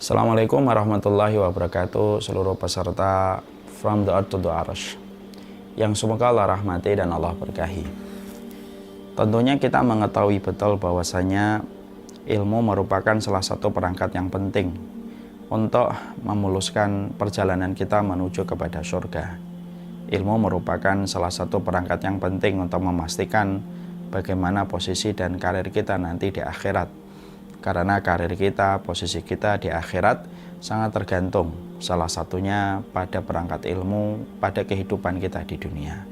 Assalamualaikum warahmatullahi wabarakatuh, seluruh peserta From the Earth to the Arsh yang semoga Allah rahmati dan Allah berkahi. Tentunya kita mengetahui betul bahwasanya ilmu merupakan salah satu perangkat yang penting untuk memuluskan perjalanan kita menuju kepada surga. Ilmu merupakan salah satu perangkat yang penting untuk memastikan bagaimana posisi dan karir kita nanti di akhirat. Karena karir kita, posisi kita di akhirat sangat tergantung salah satunya pada perangkat ilmu pada kehidupan kita di dunia.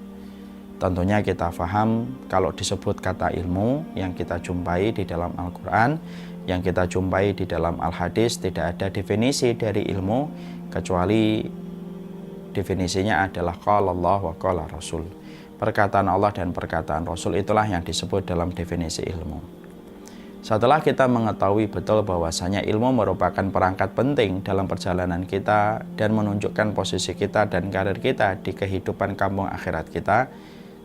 Tentunya kita paham kalau disebut kata ilmu yang kita jumpai di dalam Al-Quran, yang kita jumpai di dalam Al-Hadis, tidak ada definisi dari ilmu kecuali definisinya adalah qala Allah wa qala Rasul. Perkataan Allah dan perkataan Rasul itulah yang disebut dalam definisi ilmu. Setelah kita mengetahui betul bahwasanya ilmu merupakan perangkat penting dalam perjalanan kita dan menunjukkan posisi kita dan karir kita di kehidupan kampung akhirat kita,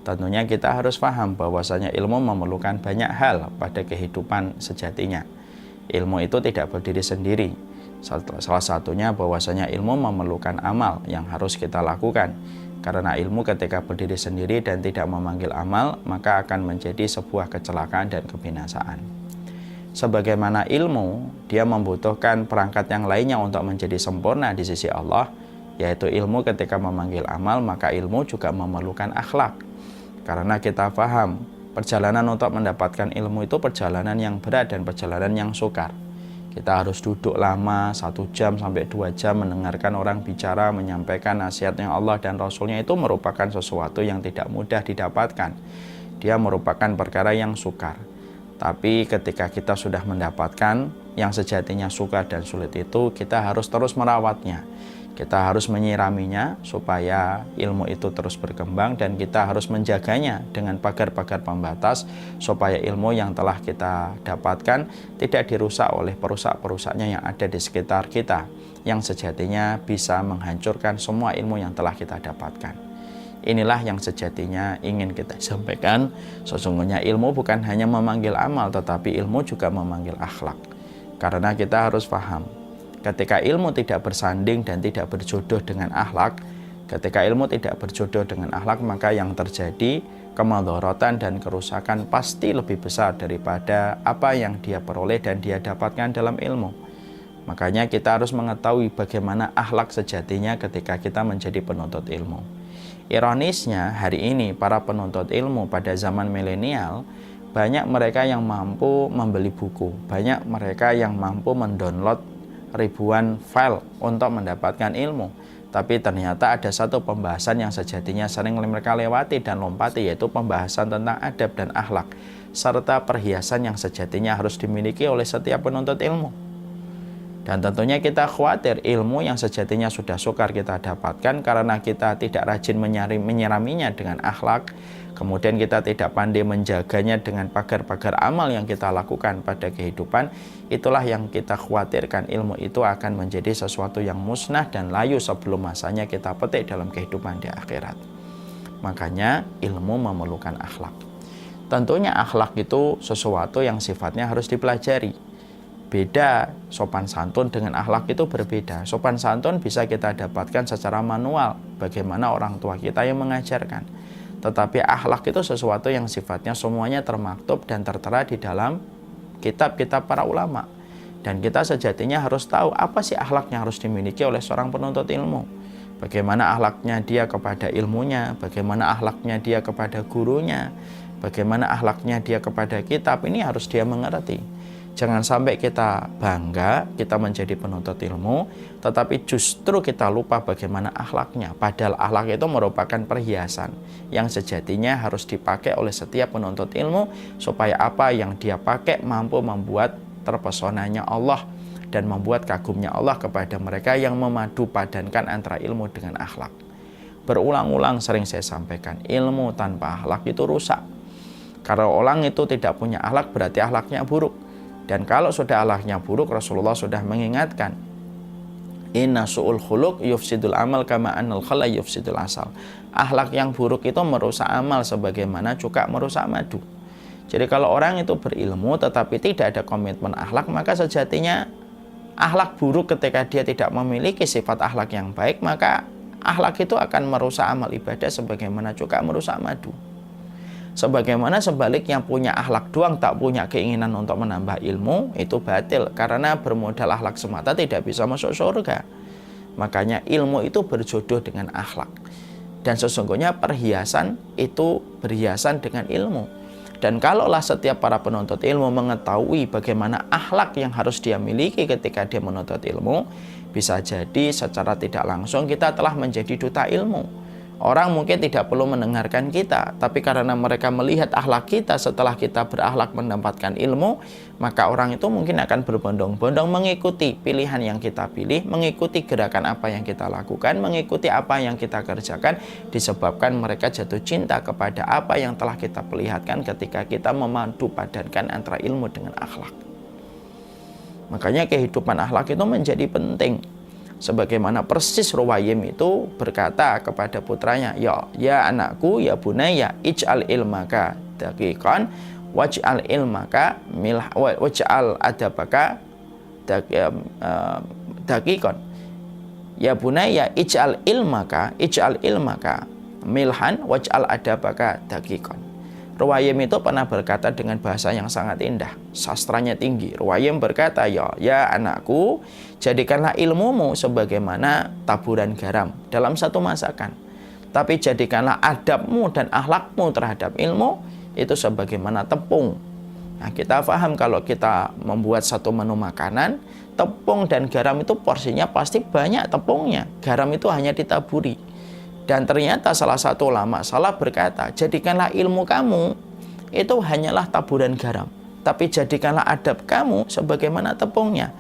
tentunya kita harus paham bahwasanya ilmu memerlukan banyak hal pada kehidupan sejatinya. Ilmu itu tidak berdiri sendiri. Salah satunya bahwasanya ilmu memerlukan amal yang harus kita lakukan. Karena ilmu ketika berdiri sendiri dan tidak memanggil amal, maka akan menjadi sebuah kecelakaan dan kebinasaan. Sebagaimana ilmu, dia membutuhkan perangkat yang lainnya untuk menjadi sempurna di sisi Allah, yaitu ilmu ketika memanggil amal, maka ilmu juga memerlukan akhlak. Karena kita paham, perjalanan untuk mendapatkan ilmu itu perjalanan yang berat dan perjalanan yang sukar. Kita harus duduk lama, 1 jam sampai 2 jam mendengarkan orang bicara, menyampaikan nasihatnya Allah dan Rasulnya itu merupakan sesuatu yang tidak mudah didapatkan. Dia merupakan perkara yang sukar. Tapi ketika kita sudah mendapatkan yang sejatinya sukar dan sulit itu, kita harus terus merawatnya. Kita harus menyiraminya supaya ilmu itu terus berkembang dan kita harus menjaganya dengan pagar-pagar pembatas supaya ilmu yang telah kita dapatkan tidak dirusak oleh perusak-perusaknya yang ada di sekitar kita, yang sejatinya bisa menghancurkan semua ilmu yang telah kita dapatkan. Inilah yang sejatinya ingin kita sampaikan. Sesungguhnya ilmu bukan hanya memanggil amal, tetapi ilmu juga memanggil akhlak. Karena kita harus paham, ketika ilmu tidak bersanding dan tidak berjodoh dengan akhlak, ketika ilmu tidak berjodoh dengan akhlak, maka yang terjadi kemadharatan dan kerusakan pasti lebih besar daripada apa yang dia peroleh dan dia dapatkan dalam ilmu. Makanya kita harus mengetahui bagaimana akhlak sejatinya ketika kita menjadi penuntut ilmu. Ironisnya, hari ini para penuntut ilmu pada zaman milenial, banyak mereka yang mampu membeli buku, banyak mereka yang mampu mendownload ribuan file untuk mendapatkan ilmu. Tapi ternyata ada satu pembahasan yang sejatinya sering mereka lewati dan lompati, yaitu pembahasan tentang adab dan akhlak, serta perhiasan yang sejatinya harus dimiliki oleh setiap penuntut ilmu. Dan tentunya kita khawatir ilmu yang sejatinya sudah sukar kita dapatkan karena kita tidak rajin menyiraminya dengan akhlak, kemudian kita tidak pandai menjaganya dengan pagar-pagar amal yang kita lakukan pada kehidupan. Itulah yang kita khawatirkan, ilmu itu akan menjadi sesuatu yang musnah dan layu sebelum masanya kita petik dalam kehidupan di akhirat. Makanya ilmu memerlukan akhlak. Tentunya akhlak itu sesuatu yang sifatnya harus dipelajari. Beda sopan santun dengan akhlak itu berbeda. Sopan santun bisa kita dapatkan secara manual, bagaimana orang tua kita yang mengajarkan. Tetapi akhlak itu sesuatu yang sifatnya semuanya termaktub dan tertera di dalam kitab-kitab para ulama. Dan kita sejatinya harus tahu apa sih akhlak yang harus dimiliki oleh seorang penuntut ilmu. Bagaimana akhlaknya dia kepada ilmunya, bagaimana akhlaknya dia kepada gurunya, bagaimana akhlaknya dia kepada kitab, ini harus dia mengerti. Jangan sampai kita bangga, kita menjadi penuntut ilmu, tetapi justru kita lupa bagaimana akhlaknya. Padahal akhlak itu merupakan perhiasan yang sejatinya harus dipakai oleh setiap penuntut ilmu, supaya apa yang dia pakai mampu membuat terpesonanya Allah dan membuat kagumnya Allah kepada mereka yang memadu padankan antara ilmu dengan akhlak. Berulang-ulang sering saya sampaikan, ilmu tanpa akhlak itu rusak. Kalau orang itu tidak punya akhlak, berarti akhlaknya buruk. Dan kalau sudah akhlaknya buruk, Rasulullah sudah mengingatkan, inna su'ul khuluq yufsidul amal kama annal khala yufsidul asal. Akhlak yang buruk itu merusak amal sebagaimana cuka merusak madu. Jadi kalau orang itu berilmu tetapi tidak ada komitmen akhlak, maka sejatinya akhlak buruk ketika dia tidak memiliki sifat akhlak yang baik, maka akhlak itu akan merusak amal ibadah sebagaimana juga merusak madu. Sebagaimana sebaliknya punya akhlak doang tak punya keinginan untuk menambah ilmu, itu batil karena bermodal akhlak semata tidak bisa masuk surga. Makanya ilmu itu berjodoh dengan akhlak. Dan sesungguhnya perhiasan itu berhiasan dengan ilmu. Dan kalaulah setiap para penuntut ilmu mengetahui bagaimana akhlak yang harus dia miliki ketika dia menuntut ilmu, bisa jadi secara tidak langsung kita telah menjadi duta ilmu. Orang mungkin tidak perlu mendengarkan kita, tapi karena mereka melihat akhlak kita setelah kita berakhlak mendapatkan ilmu, maka orang itu mungkin akan berbondong-bondong mengikuti pilihan yang kita pilih, mengikuti gerakan apa yang kita lakukan, mengikuti apa yang kita kerjakan, disebabkan mereka jatuh cinta kepada apa yang telah kita perlihatkan ketika kita memadu padankan antara ilmu dengan akhlak. Makanya kehidupan akhlak itu menjadi penting. Sebagaimana persis Ruwaym itu berkata kepada putranya, ya anakku, ya bunayya, ij'al ilmaka daqiqan waj'al ilmaka waj'al adabaka daqiqan. Ya bunayya, ij'al ilmaka milhan waj'al adabaka daqiqan. Ruwaym itu pernah berkata dengan bahasa yang sangat indah, sastranya tinggi. Ruwaym berkata, ya anakku, jadikanlah ilmumu sebagaimana taburan garam dalam satu masakan. Tapi jadikanlah adabmu dan akhlakmu terhadap ilmu itu sebagaimana tepung. Nah, kita paham kalau kita membuat satu menu makanan, tepung dan garam itu porsinya pasti banyak tepungnya. Garam itu hanya ditaburi. Dan ternyata salah satu ulama salah berkata, jadikanlah ilmu kamu itu hanyalah taburan garam, tapi jadikanlah adab kamu sebagaimana tepungnya.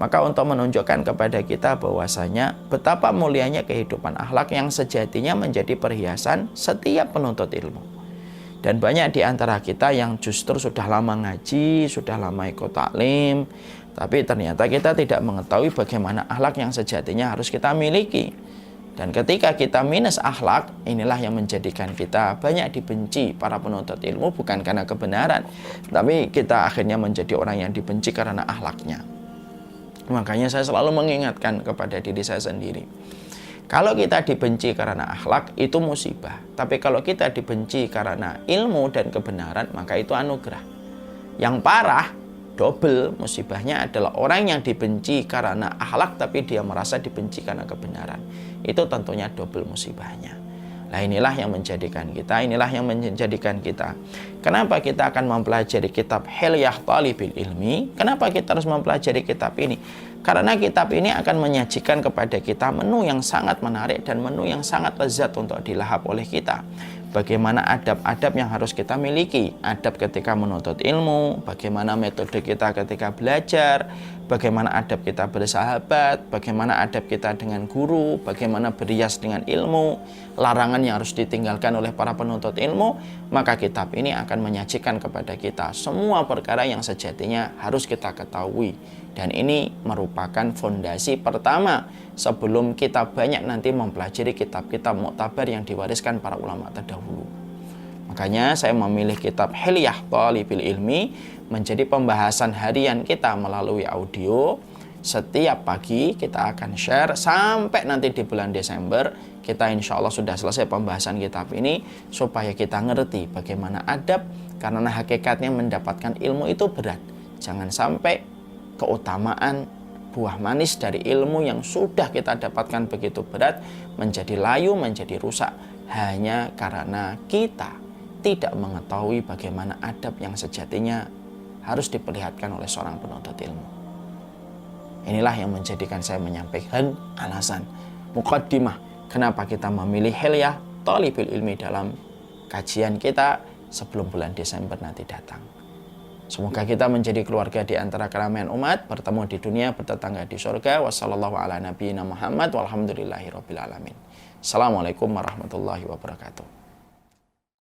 Maka untuk menunjukkan kepada kita bahwasanya betapa mulianya kehidupan akhlak yang sejatinya menjadi perhiasan setiap penuntut ilmu. Dan banyak di antara kita yang justru sudah lama ngaji, sudah lama ikut taklim, tapi ternyata kita tidak mengetahui bagaimana akhlak yang sejatinya harus kita miliki. Dan ketika kita minus akhlak, inilah yang menjadikan kita banyak dibenci para penuntut ilmu, bukan karena kebenaran, tapi kita akhirnya menjadi orang yang dibenci karena akhlaknya. Makanya saya selalu mengingatkan kepada diri saya sendiri, kalau kita dibenci karena akhlak, itu musibah. Tapi kalau kita dibenci karena ilmu dan kebenaran, maka itu anugerah. Yang parah, double musibahnya adalah orang yang dibenci karena akhlak tapi dia merasa dibenci karena kebenaran. Itu tentunya double musibahnya. Nah, inilah yang menjadikan kita. Kenapa kita akan mempelajari kitab Hilyah Thalibil Ilmi? Kenapa kita harus mempelajari kitab ini? Karena kitab ini akan menyajikan kepada kita menu yang sangat menarik dan menu yang sangat lezat untuk dilahap oleh kita. Bagaimana adab-adab yang harus kita miliki, adab ketika menuntut ilmu, bagaimana metode kita ketika belajar, bagaimana adab kita bersahabat, bagaimana adab kita dengan guru, bagaimana berias dengan ilmu, larangan yang harus ditinggalkan oleh para penuntut ilmu. Maka kitab ini akan menyajikan kepada kita semua perkara yang sejatinya harus kita ketahui. Dan ini merupakan fondasi pertama sebelum kita banyak nanti mempelajari kitab-kitab muktabar yang diwariskan para ulama terdahulu. Makanya saya memilih kitab Hilyah Thalibil Ilmi menjadi pembahasan harian kita melalui audio. Setiap pagi kita akan share sampai nanti di bulan Desember kita insya Allah sudah selesai pembahasan kitab ini, supaya kita ngerti bagaimana adab, karena hakikatnya mendapatkan ilmu itu berat. Jangan sampai keutamaan buah manis dari ilmu yang sudah kita dapatkan begitu berat menjadi layu, menjadi rusak hanya karena kita tidak mengetahui bagaimana adab yang sejatinya harus diperlihatkan oleh seorang penuntut ilmu. Inilah yang menjadikan saya menyampaikan alasan muqaddimah kenapa kita memilih Hilyah Thalibil Ilmi dalam kajian kita sebelum bulan Desember nanti datang. Semoga kita menjadi keluarga di antara keramaian umat, bertemu di dunia, bertetangga di surga. Wassallallahu ala nabiyina Muhammad walhamdulillahi rabbil alamin. Assalamualaikum warahmatullahi wabarakatuh.